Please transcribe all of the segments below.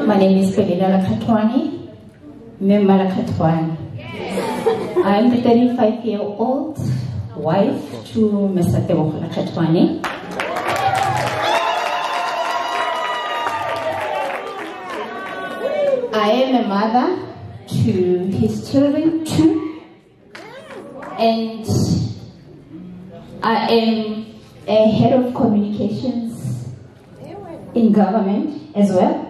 My name is Berlina Lekgethwane, Mmabatho. I'm the 35-year-old wife to Mr. Lekgethwane. I am a mother to his children too, and I am a head of communications in government as well.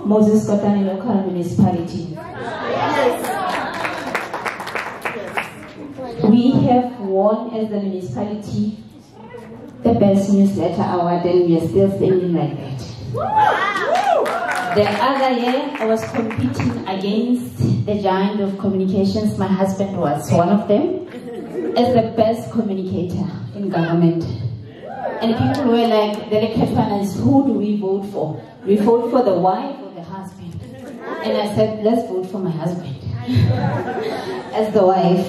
Moses Kotane local municipality. We have won as the municipality the best newsletter award, and we are still standing like that. The other year I was competing against the giant of communications. My husband was one of them as the best communicator in government. And people were like, the Lekgethwanes, who do we vote for? We vote for the wife or the husband? And I said, let's vote for my husband as the wife.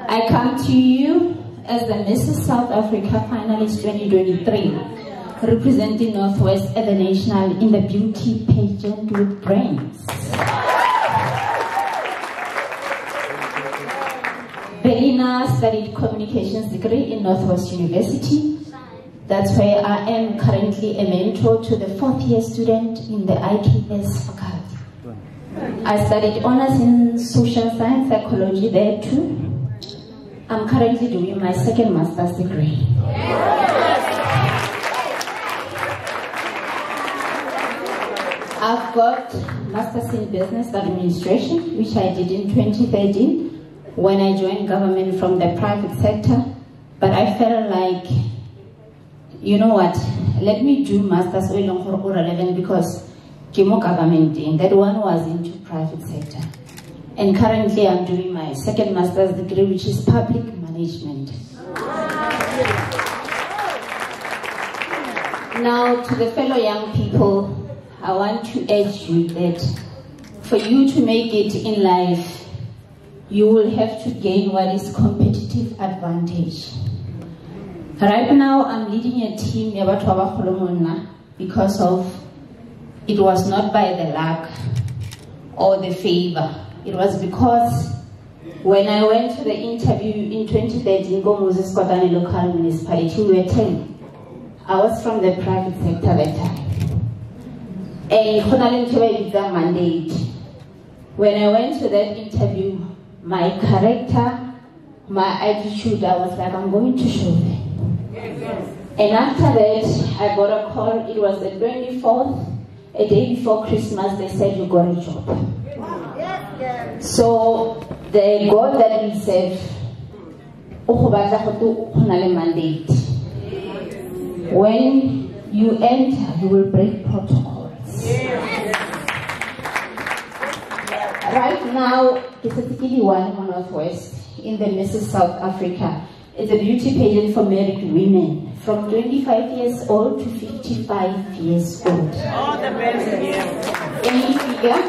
I come to you as the Mrs. South Africa Finalist 2023, representing Northwest at the National in the beauty pageant with brains. Berlina studied communications degree in Northwest University. That's where I am currently a mentor to the 4th year student in the IKS faculty. I studied honors in social science, psychology there too. I'm currently doing my 2nd master's degree. I've got master's in business administration, which I did in 2013 when I joined government from the private sector. But I felt like, you know what, let me do master's relevant because Kimo government, and that one was into private sector. And currently I'm doing my 2nd master's degree, which is public management. Now to the fellow young people, I want to urge you that for you to make it in life, you will have to gain what is competitive advantage. Right now, I'm leading a team because of it was not by the luck or the favor. It was because when I went to the interview in 2013, Moses Kotane local municipality, we were 10. I was from the private sector that time. And mandate. When I went to that interview, my character, my attitude, I was like, I'm going to show them. And after that, I got a call. It was the 24th, a day before Christmas. They said, you got a job. So the God that we serve, mandate. When you enter, you will break protocols. Right now, specifically one on Northwest in the Mrs. South Africa. It's a beauty pageant for married women from 25 years old to 55 years old. All the best. Any figure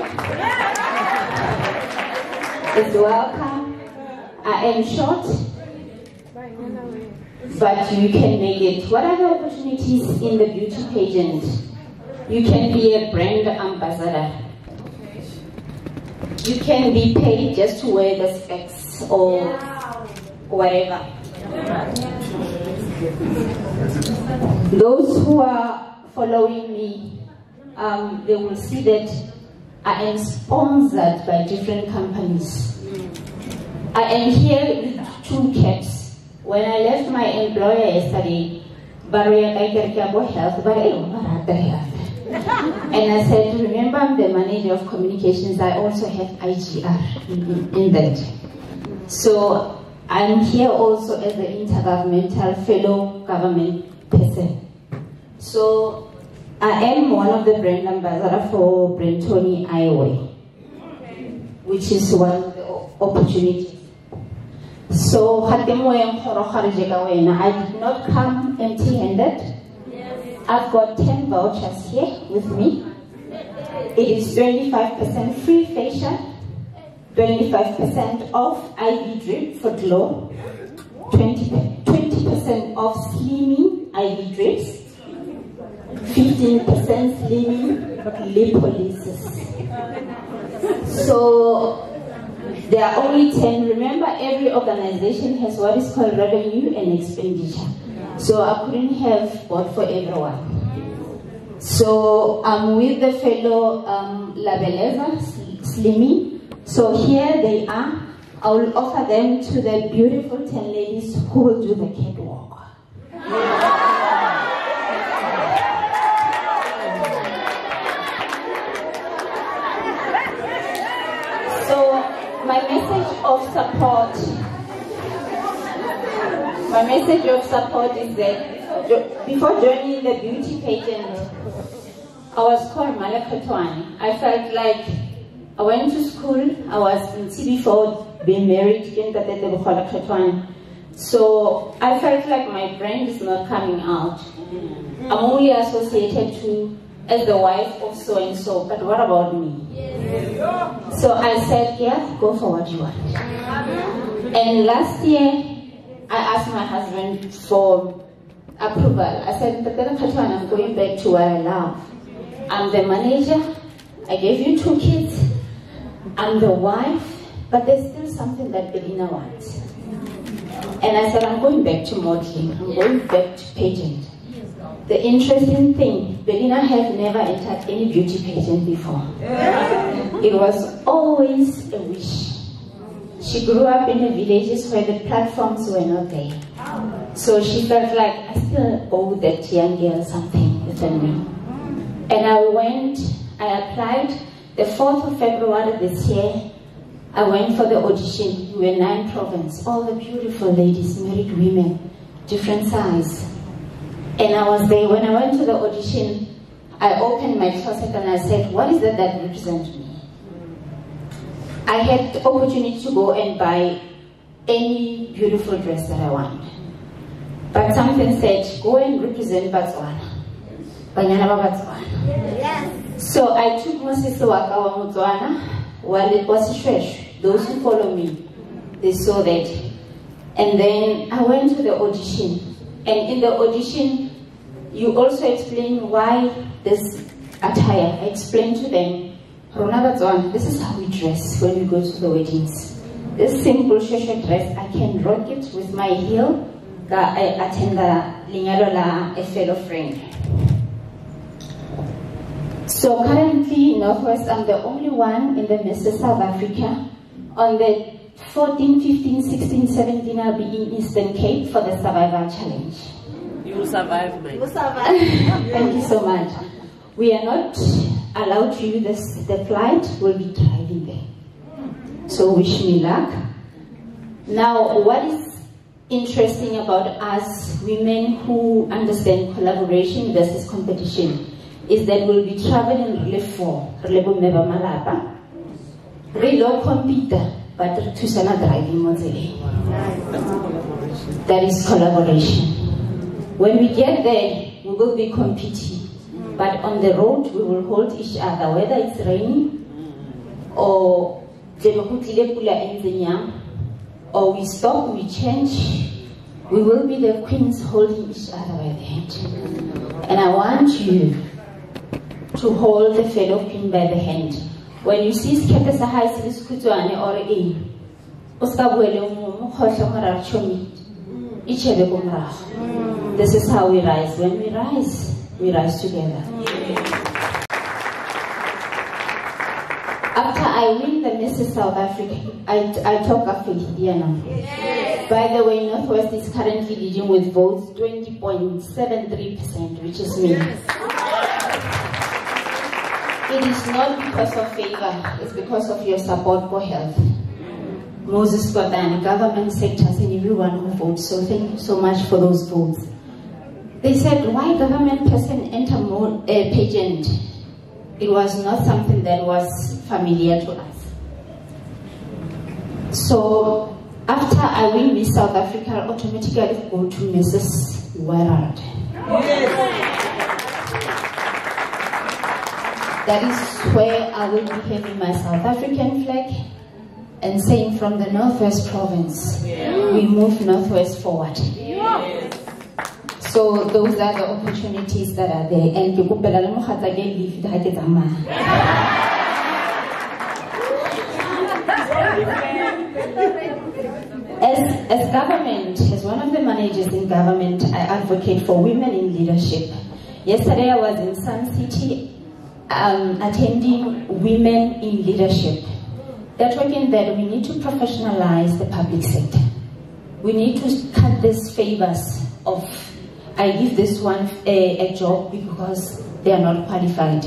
is welcome. I am short, but you can make it. What are the opportunities in the beauty pageant? You can be a brand ambassador. You can be paid just to wear the specs or whatever. Those who are following me, they will see that I am sponsored by different companies. I am here with 2 caps. When I left my employer yesterday, and I said, remember, I'm the manager of communications. I also have IGR in that. So I'm here also as the intergovernmental fellow government person. So I am one of the brand ambassadors for Brentoni Eyewear, which is one of the opportunities. So I did not come empty-handed. I've got 10 vouchers here with me. It is 25% free facial, 25% off IV drip for glow, 20% off slimming IV drips, 15% slimming police. So there are only 10. Remember, every organization has what is called revenue and expenditure. So I couldn't have bought for everyone. So I'm with the fellow Labeleza, Slimy. So here they are. I will offer them to the beautiful 10 ladies who will do the catwalk. So my message of support is that before joining the beauty pageant, I was called Lekgethwane. I felt like I went to school. I was in CB4, being married in Lekgethwane. So I felt like my brand is not coming out. I'm only associated to as the wife of so and so, but what about me? So I said, yeah, go for what you want. And last year, I asked my husband for approval. I said, I'm going back to what I love. I'm the manager. I gave you 2 kids. I'm the wife, but there's still something that Berlina wants. And I said, I'm going back to modeling. I'm going back to pageant. The interesting thing, Berlina had never entered any beauty pageant before. It was always a wish. She grew up in the villages where the platforms were not there. So she felt like I still owe that young girl something within me. And I applied the 4th of February this year. I went for the audition. We were 9 provinces, all the beautiful ladies, married women, different size. And I was there. When I went to the audition, I opened my closet and I said, what is it that represents me? I had the opportunity to go and buy any beautiful dress that I want. But something said, go and represent Botswana. Banyana ba Botswana. Yes. So I took Mosisi Waka wa Botswana, while it was Shwesh. Those who follow me, they saw that. And then I went to the audition. And in the audition, you also explain why this attire. I explained to them, this is how we dress when we go to the weddings. This simple shosho dress, I can rock it with my heel. I attend a fellow friend. So currently in Northwest, I'm the only one in the Mrs. South Africa. On the 14, 15, 16, 17, I'll be in Eastern Cape for the Survival Challenge. You will survive, mate. You will survive. Thank you so much. We are not allowed to use the flight. We'll be driving there. So wish me luck. Now, what is interesting about us women who understand collaboration versus competition is that we'll be traveling really far. Really low computer, but to sana driving mozile. That is collaboration. When we get there, we will be competing. But on the road, we will hold each other, whether it's raining or we stop, we change. We will be the queens holding each other by the hand. And I want you to hold the fellow queen by the hand. When you see Skepe Sahai Siliskutuane or A, this is how we rise. When we rise together. After I win the Mrs. South Africa, I talk after Diana. By the way, Northwest is currently leading with votes 20.73%, which is me. It is not because of favor, it's because of your support for health. Moses Kotani, government sectors, and everyone who votes. So thank you so much for those votes. They said, why government person enter a pageant? It was not something that was familiar to us. So after I win Miss South Africa, I automatically go to Mrs. World. That is where I will be having my South African flag and saying from the Northwest province, we move Northwest forward. So So those are the opportunities that are there. And as government, as one of the managers in government, I advocate for women in leadership. Yesterday I was in Sun City attending women in leadership. They're talking that we need to professionalize the public sector. We need to cut these favors of, I give this one a job because they are not qualified.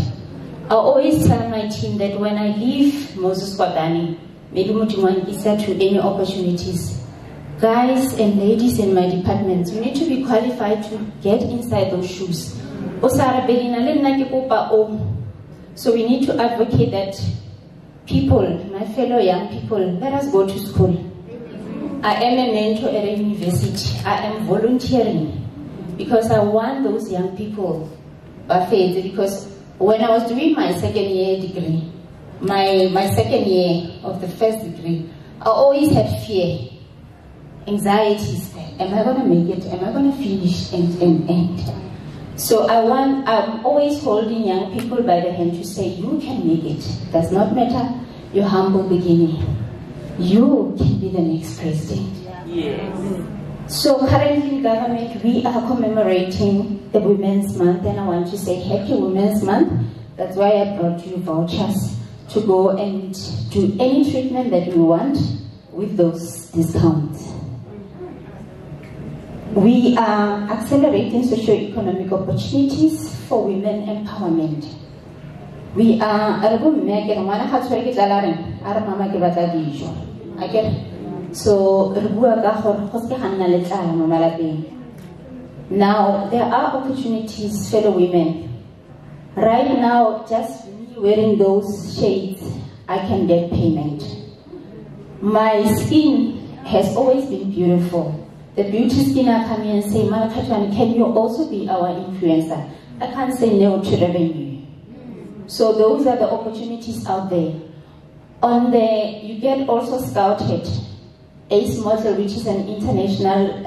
I always tell my team that when I leave Moses Kwadani, maybe to any opportunities, guys and ladies in my departments, you need to be qualified to get inside those shoes. So we need to advocate that people, my fellow young people, let us go to school. I am a mentor at a university. I am volunteering because I want those young people, because when I was doing my second year degree, my second year of the first degree, I always had fear, anxieties. Am I going to make it? Am I going to finish? And so I'm always holding young people by the hand to say, you can make it. It does not matter your humble beginning. You can be the next president. Yes. So currently in government, we are commemorating the Women's Month, and I want to say Happy Women's Month. That's why I brought you vouchers to go and do any treatment that you want with those discounts. We are accelerating socio-economic opportunities for women empowerment. We are so now there are opportunities, fellow women. Right now, just me wearing those shades, I can get payment. My skin has always been beautiful. The beauty skinner come in and say, Malakatwan, can you also be our influencer? I can't say no to revenue. So those are the opportunities out there. You get also scouted. ACE model, which is an international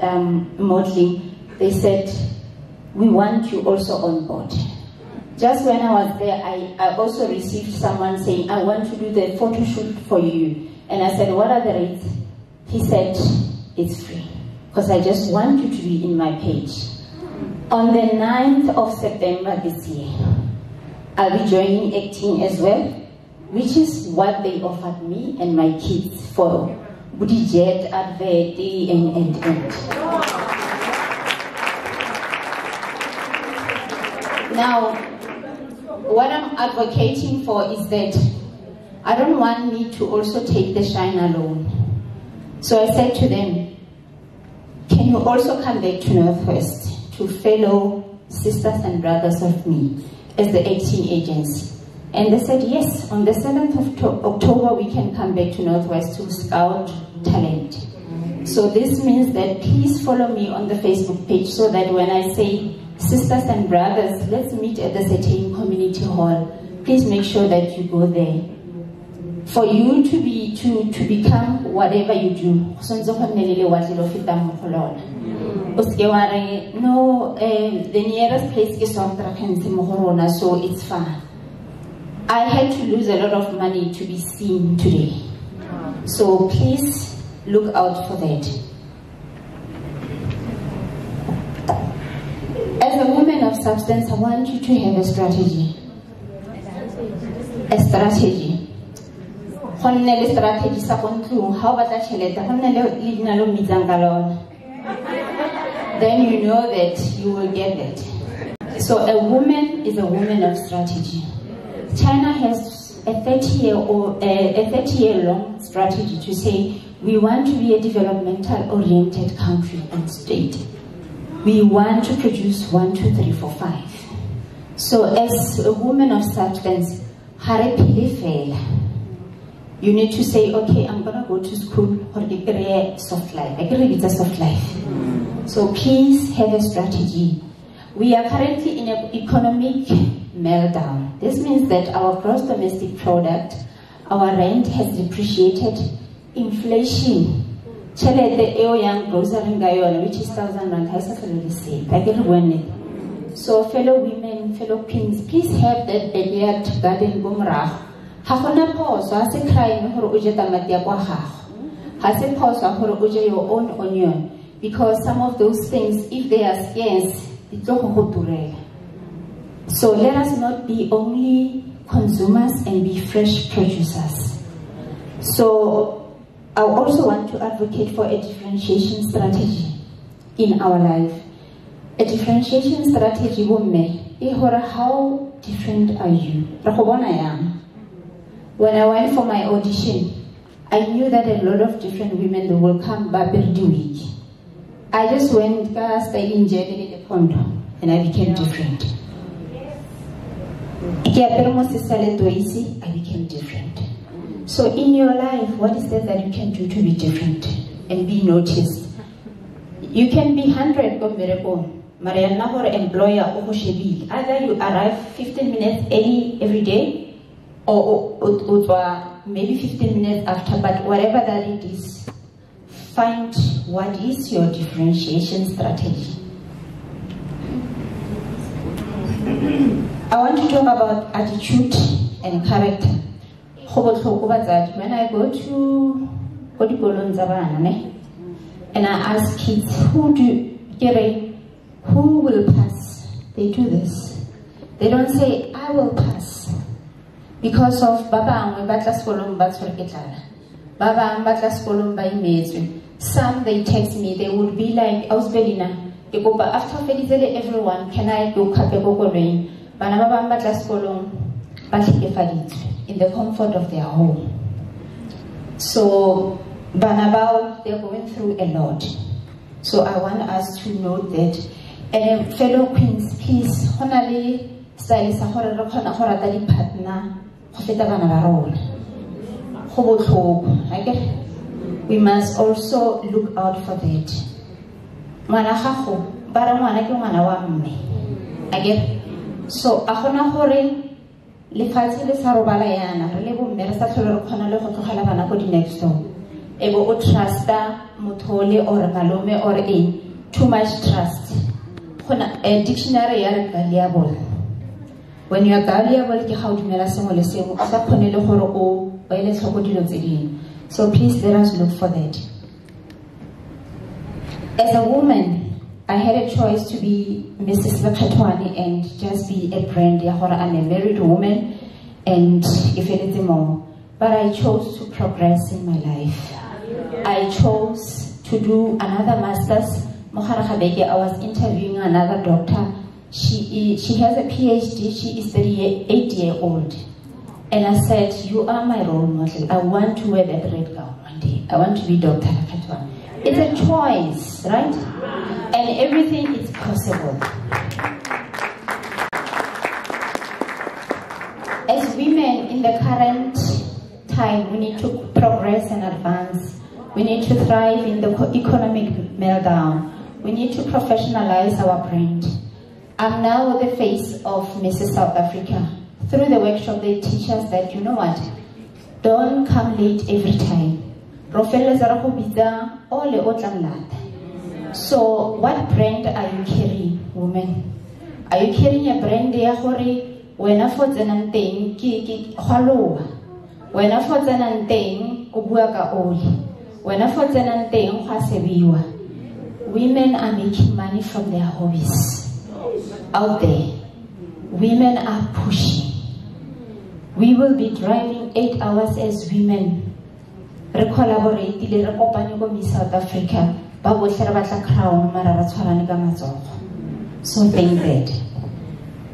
modeling, they said, we want you also on board. Just when I was there, I also received someone saying, I want to do the photo shoot for you. And I said, what are the rates? He said, it's free, because I just want you to be in my page. On the 9th of September this year, I'll be joining acting as well, which is what they offered me and my kids for budget, advert, and. Now, what I'm advocating for is that I don't want me to also take the shine alone. So I said to them, can you also come back to Northwest to fellow sisters and brothers of me as the acting agents? And they said, yes, on the 7th of October, we can come back to Northwest to scout talent. So this means that please follow me on the Facebook page so that when I say sisters and brothers, let's meet at the Setting Community Hall, please make sure that you go there. For you to become whatever you do, no, the nearest place is Mohorona, so it's far. I had to lose a lot of money to be seen today. So please look out for that. As a woman of substance, I want you to have a strategy. A strategy. Then you know that you will get it. So a woman is a woman of strategy. China has a 30-year long strategy to say we want to be a developmental-oriented country and state. We want to produce 1, 2, 3, 4, 5. So as a woman of substance, you need to say, okay, I'm going to go to school for a soft life. I believe it's a soft life. So please have a strategy. We are currently in an economic meltdown. This means that our gross domestic product, our rent has depreciated. Inflation Chelete eo yang grocery ngayon, which is 1,000 rand, has a fellow receipt. I get one. So fellow women, fellow queens, please have that backyard garden bumrah. Hakona pause, has a crime for uja tamatia kwaha. Has a pause for uja your own onion. Because some of those things, if they are scarce, it's not to. So let us not be only consumers and be fresh producers. So I also want to advocate for a differentiation strategy in our life. A differentiation strategy how different are you? When I went for my audition, I knew that a lot of different women will come back every week. I just went past the injected in the condo and I became different. I became different. So in your life, what is there that you can do to be different and be noticed? You can be 100 of miracle. Mariana or employer or either you arrive 15 minutes early every day or maybe 15 minutes after, but whatever that it is, find what is your differentiation strategy. I want to talk about attitude and character. When I go to and I ask kids, who will pass? They do this. They don't say, I will pass. Because of Baba and Batlas Columba Sorketana. Baba and Batlas Columba imagine. Some they text me, they would be like, I was Berlina. They go, but after Felizele, everyone, can I go Kapego Rain? Banaba and Batlas Colum, in the comfort of their home. So, Banabao, they're going through a lot. So I want us to note that. And fellow queens, please, honestly, stylist, partner, we must also look out for that. So, lefatshe le sa robala yana re le bomme re sa tlhole re kgona le go tlogela bana ko di next door ebe o trusta mothole or malome or too much trust gona a dictionary ya re gullible. When you are gullible ke ga o dumela sengwe le sengwe o sa kgone le gore o ba ile tlhoko dilo tse dingwe. So please let us look for that. As a woman, I had a choice to be Mrs. Lekgethwane and just be a brand. I'm a married woman and if anything more. But I chose to progress in my life. I chose to do another master's. I was interviewing another doctor. She has a PhD. She is 38-year-old. And I said, you are my role model. I want to wear that red gown one day. I want to be Dr. Lekgethwane. It's a choice, right? And everything is possible. As women in the current time, we need to progress and advance. We need to thrive in the economic meltdown. We need to professionalize our brand. I'm now the face of Mrs. South Africa. Through the workshop, they teach us that, you know what, don't come late every time. So, what brand are you carrying, women? Are you carrying a brand when I for Zenanteng, when I for Zenanteng, Ubuaka Oli, when I for Zenanteng, Hasebiwa? Women are making money from their hobbies. Out there, women are pushing. We will be driving 8 hours as women. Recollaborate, South Africa. So think that.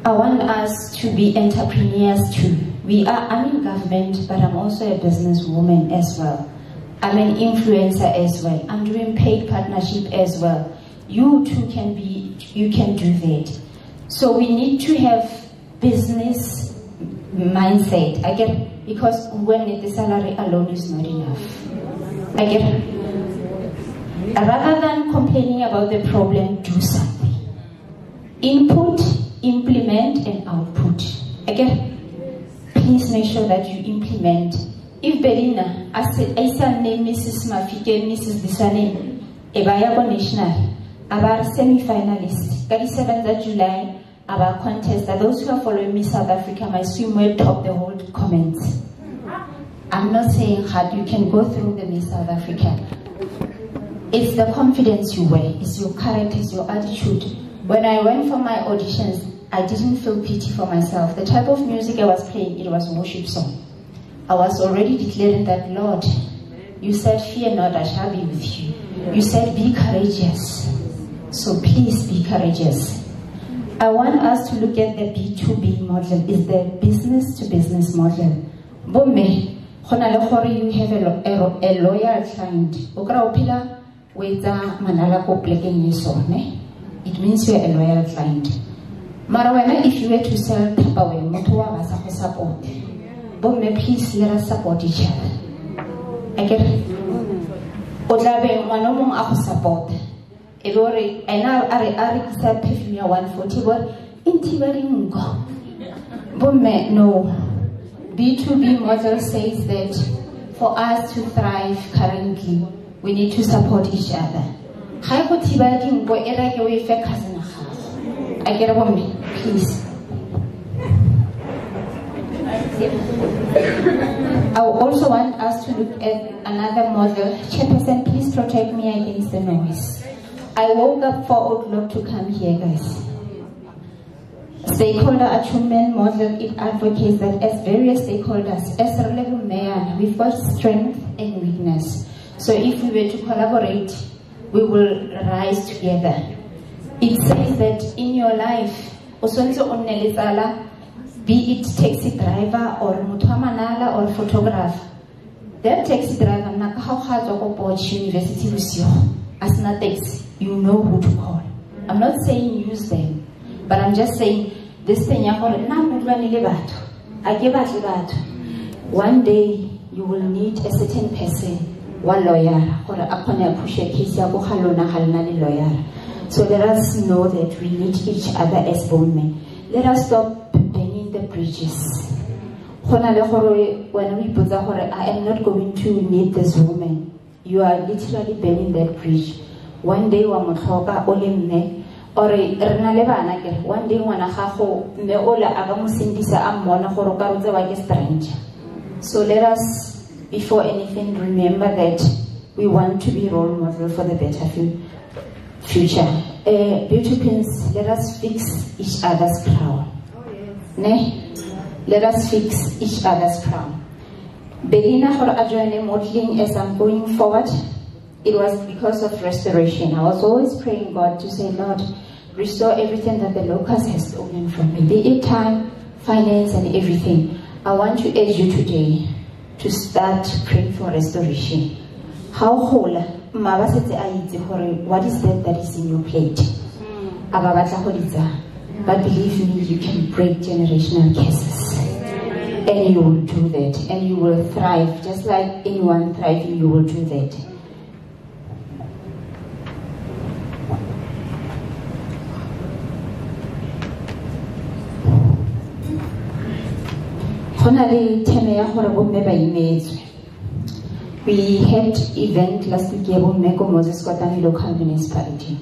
I want us to be entrepreneurs too. I'm in government, but I'm also a businesswoman as well. I'm an influencer as well. I'm doing paid partnership as well. You too you can do that. So we need to have business mindset. I get, because when the salary alone is not enough. I get, rather than complaining about the problem, do something. Input, implement, and output. Again, please make sure that you implement if Berlina, I said name Mrs. Mafike, Mrs. Disane, Ebaya National, our semi-finalist, 27th July, our contest, that those who are following me South Africa, my swim will top the whole comments. I'm not saying hard, you can go through the Miss South Africa. It's the confidence you wear, it's your character, it's your attitude. When I went for my auditions, I didn't feel pity for myself. The type of music I was playing, it was worship song. I was already declaring that, Lord, you said, fear not, I shall be with you. You said, be courageous. So please be courageous. I want us to look at the B2B model, is the business to business model. Bomme, you have a loyal client. It means you're a loyal client. Marawena, if you were to sell Tupperware, support. Bomme, please let us support each other. I get it. Odlabe, manomong ako support. Ebore, and I said perfume 140, but intibaringo. Bomme, no. B2B model says that for us to thrive currently, we need to support each other. I get a woman, please. I also want us to look at another model. Chairperson, please protect me against the noise. I woke up 4 o'clock to come here, guys. Stakeholder attunement model, it advocates that as various stakeholders, as a level man, we've got strength and weakness. So if we were to collaborate, we will rise together. It says that in your life, be it taxi driver or mutamanala or photographer, that taxi driver, university with you, as not taxi, you know who to call. I'm not saying use them, but I'm just saying this thing. One day you will need a certain person, one lawyer, or a push a case, lawyer. So let us know that we need each other as women. Let us stop burning the bridges. When we put I am not going to need this woman. You are literally burning that bridge. One day wamotoka olimne or renalevana one day wanahaho meola agamusindisa amona horokaruza wage stranger. So let us, before anything, remember that we want to be role model for the better future. Beauty queens, let us fix each other's crown. Let us fix each other's crown. Berlina for adjoining modeling as I'm going forward, it was because of restoration. I was always praying God to say, Lord, restore everything that the locust has stolen from me, be it time, finance, and everything. I want to urge you today to start praying for restoration. How whole? What is that is in your plate? But believe me, you can break generational curses. And you will do that. And you will thrive. Just like anyone thriving, you will do that. We had event last week here Moses Kotani local municipality.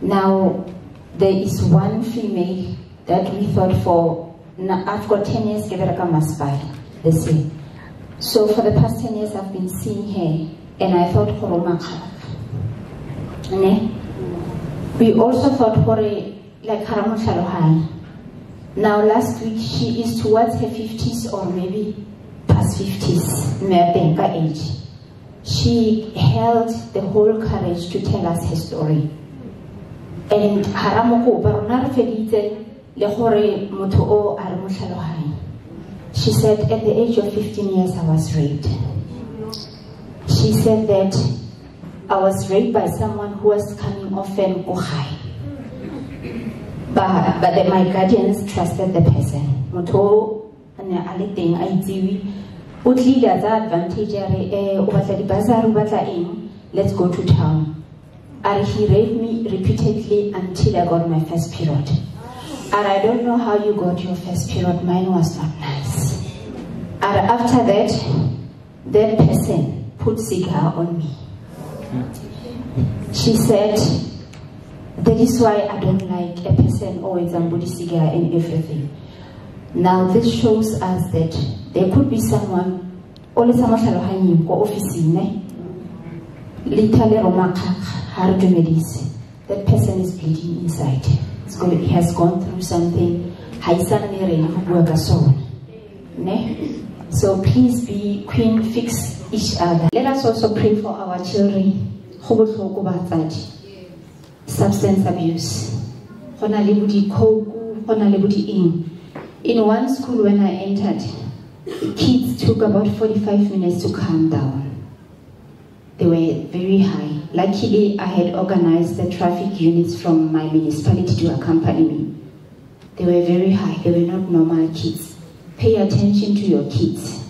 Now there is one female that we thought for I've got 10 years they say. So for the past 10 years I've been seeing her and I thought we also thought for like Haramushalohan. Now last week she is towards her 50s or maybe past 50s, Mmabatho age. She held the whole courage to tell us her story. And she said, at the age of 15 years I was raped. She said that I was raped by someone who was coming off and but my guardians trusted the person. Let's go to town. And he raped me repeatedly until I got my first period. And I don't know how you got your first period, mine was not nice. And after that, that person put cigar on me. She said, that is why I don't like a person always put cigar and everything. Now this shows us that there could be someone, always that person is bleeding inside. He has gone through something. So please be queen, fix each other. Let us also pray for our children. Substance abuse. In one school when I entered, kids took about 45 minutes to calm down. They were very high. Luckily, I had organized the traffic units from my municipality to accompany me. They were very high. They were not normal kids. Pay attention to your kids.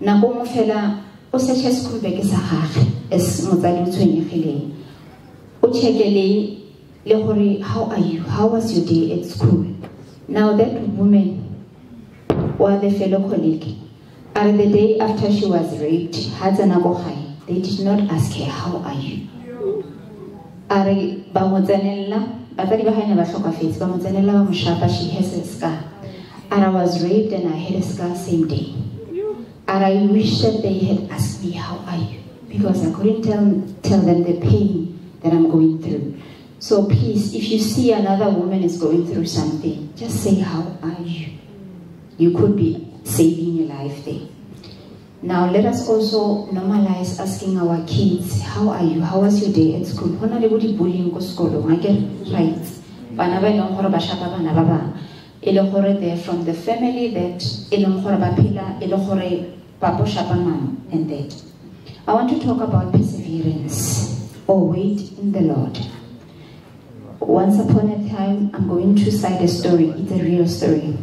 Nako mofela o search school bag sa gagwe as motsadi o tshwenyegile. O checkele le gore how are you? How was your day at school? Now that woman or the fellow colleague, and the day after she was raped, had an high. They did not ask her, how are you? She has a scar. And I was raped and I had a scar same day. And I wish that they had asked me, how are you? Because I couldn't tell them the pain that I'm going through. So please, if you see another woman is going through something, just say, how are you? You could be saving your life there. Now let us also normalize asking our kids, how are you? How was your day at school? Bullying school, I get right. They're from the family that and that. I want to talk about perseverance or wait in the Lord. Once upon a time, I'm going to cite a story. It's a real story.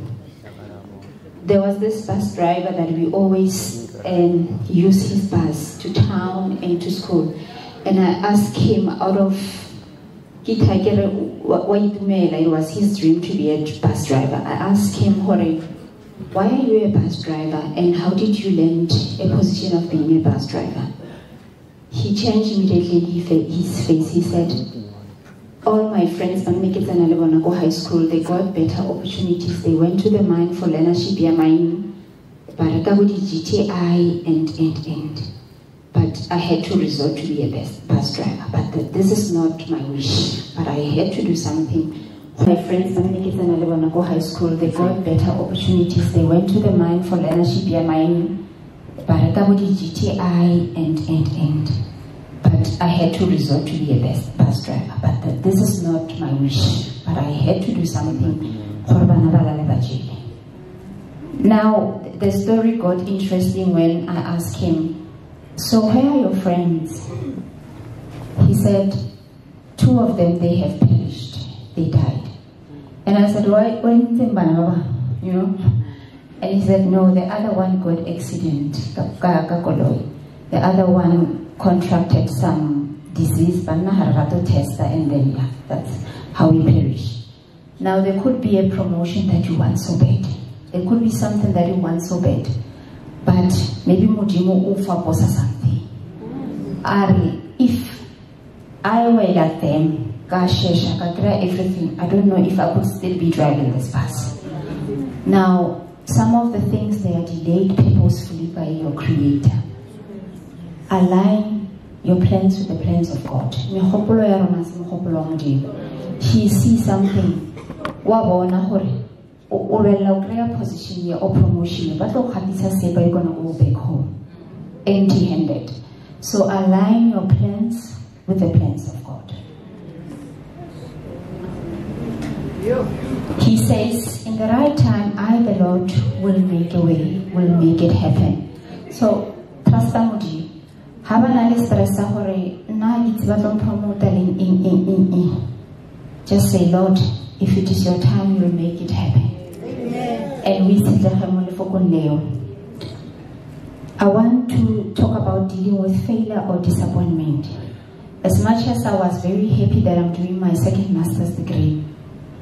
There was this bus driver that we always use his bus to town and to school. And I asked him out of it was his dream to be a bus driver. I asked him, Hore, why are you a bus driver and how did you land a position of being a bus driver? He changed immediately his face. He said, all my friends at Lekgethwane high school, they got better opportunities. They went to the mine for learnership, mine, GTI and. But I had to resort to be a bus driver. But this is not my wish. But I had to do something. My friends at Lekgethwane high school, they got better opportunities. They went to the mine for learnership, mine, GTI and. But I had to resort to be a bus driver. But this is not my wish. But I had to do something. Now, the story got interesting when I asked him, so where are your friends? He said, 2 of them, they have perished. They died. And I said, why you know? And he said, no, the other one got accident. The other one contracted some disease, and then that's how he perished. Now there could be a promotion that you want so bad. There could be something that you want so bad. But maybe Mujimo ufa posa something. If I were like them, everything, I don't know if I could still be driving this bus. Now, some of the things they are delayed purposefully by your Creator. Align your plans with the plans of God. He sees something. Or a position or promotion, but you're going to go back home empty-handed. So align your plans with the plans of God. He says, in the right time, I, the Lord, will make a way, will make it happen. So, trust Muji. Just say, Lord, if it is your time, you will make it happen. And we sit I want to talk about dealing with failure or disappointment. As much as I was very happy that I'm doing my second master's degree,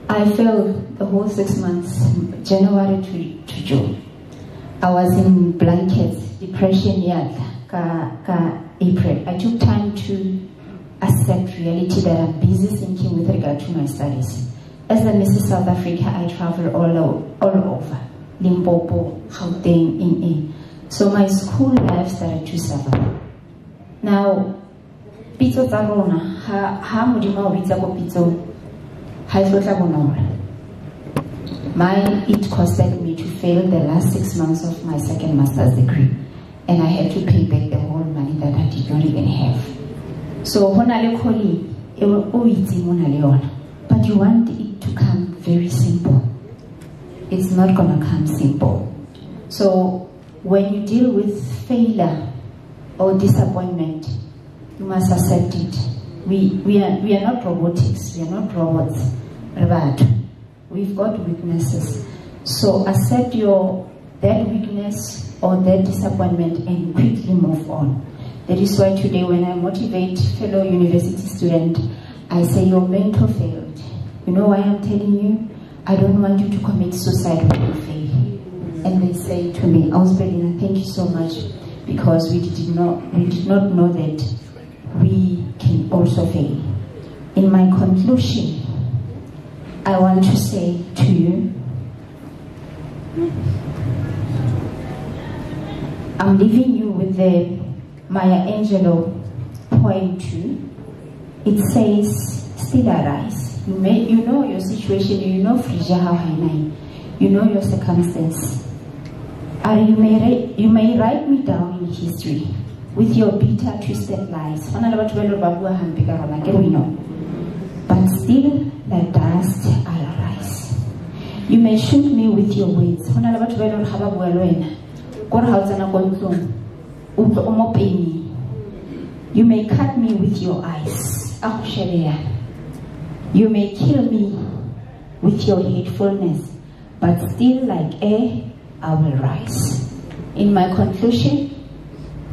I failed the whole 6 months, January to June. I was in blankets, depression, April. I took time to accept reality that I'm busy thinking with regard to my studies. As a Mrs. South Africa, I travel all over, Limpopo, Gauteng, So my school life started to suffer. Now, pitso tsa rona ha modimo o bitsa go pitso ha e tlotla bonolo. It costed me to fail the last 6 months of my second master's degree, and I had to pay back the whole money that I did not even have. So but you want it to come very simple. It's not gonna come simple. So when you deal with failure or disappointment, you must accept it. We are not robotics, we are not robots, but we've got weaknesses. So accept that weakness or that disappointment and quickly move on. That is why today when I motivate fellow university students, I say your mentor failed. You know why I'm telling you? I don't want you to commit suicide when you fail. And they say to me, Berlina, thank you so much, because we did not know that we can also fail. In my conclusion, I want to say to you, I'm leaving you with the Maya Angelou poem 2. It says, still arise. You know your situation, you know Frisia how high, you know your circumstance. You may write me down in history with your bitter, twisted lies. But still, like dust, I'll arise. You may shoot me with your words. You may cut me with your eyes. You may kill me with your hatefulness. But still, like air, I will rise. In my conclusion,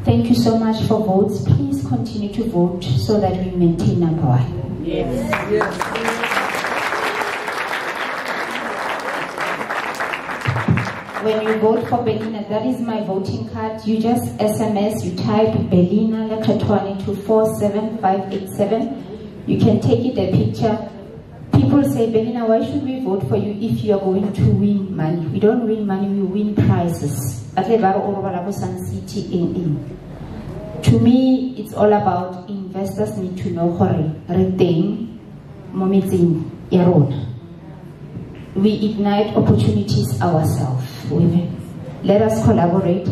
thank you so much for votes. Please continue to vote so that we maintain number 1. Yes. Yes. When you vote for Berlina, that is my voting card. You just SMS, you type Berlina Lekgethwane to 47587. You can take it a picture. People say, Berlina, why should we vote for you if you are going to win money? We don't win money, we win prizes. To me, it's all about investors need to know we ignite opportunities ourselves, women. Let us collaborate,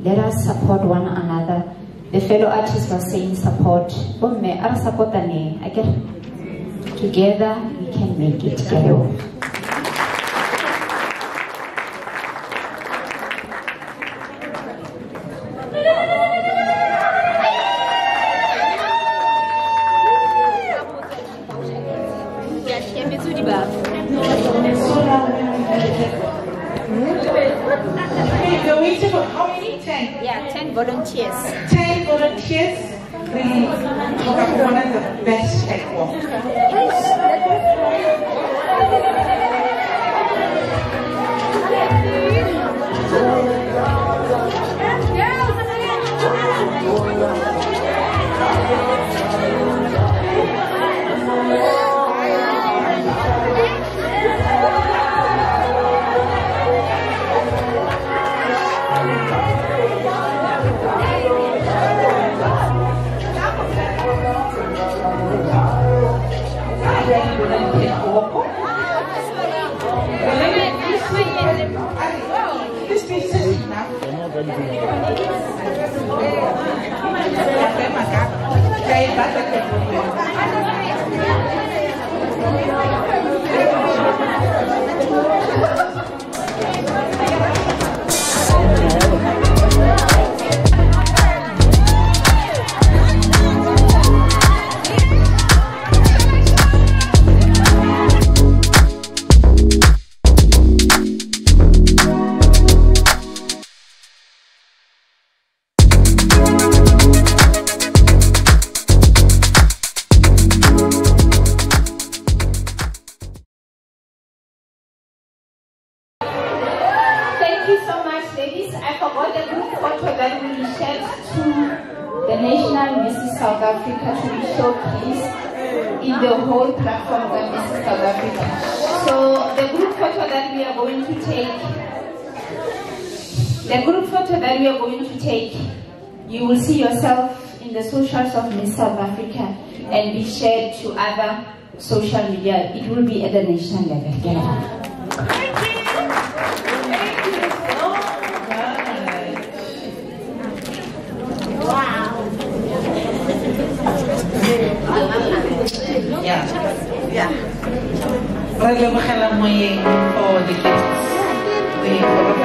let us support one another. The fellow artist was saying support. Together, we can make it. How many? 10? Yeah, 10 volunteers. 10 volunteers. Really, one of the best at walk. This piece is enough. or the group photo that will be shared to the National Mrs. South Africa to be showcased in the whole platform of Mrs. South Africa. So the group photo that we are going to take, you will see yourself in the socials of Miss South Africa and be shared to other social media. It will be at the national level. Thank you. Wow. Yeah. Right, for the kids.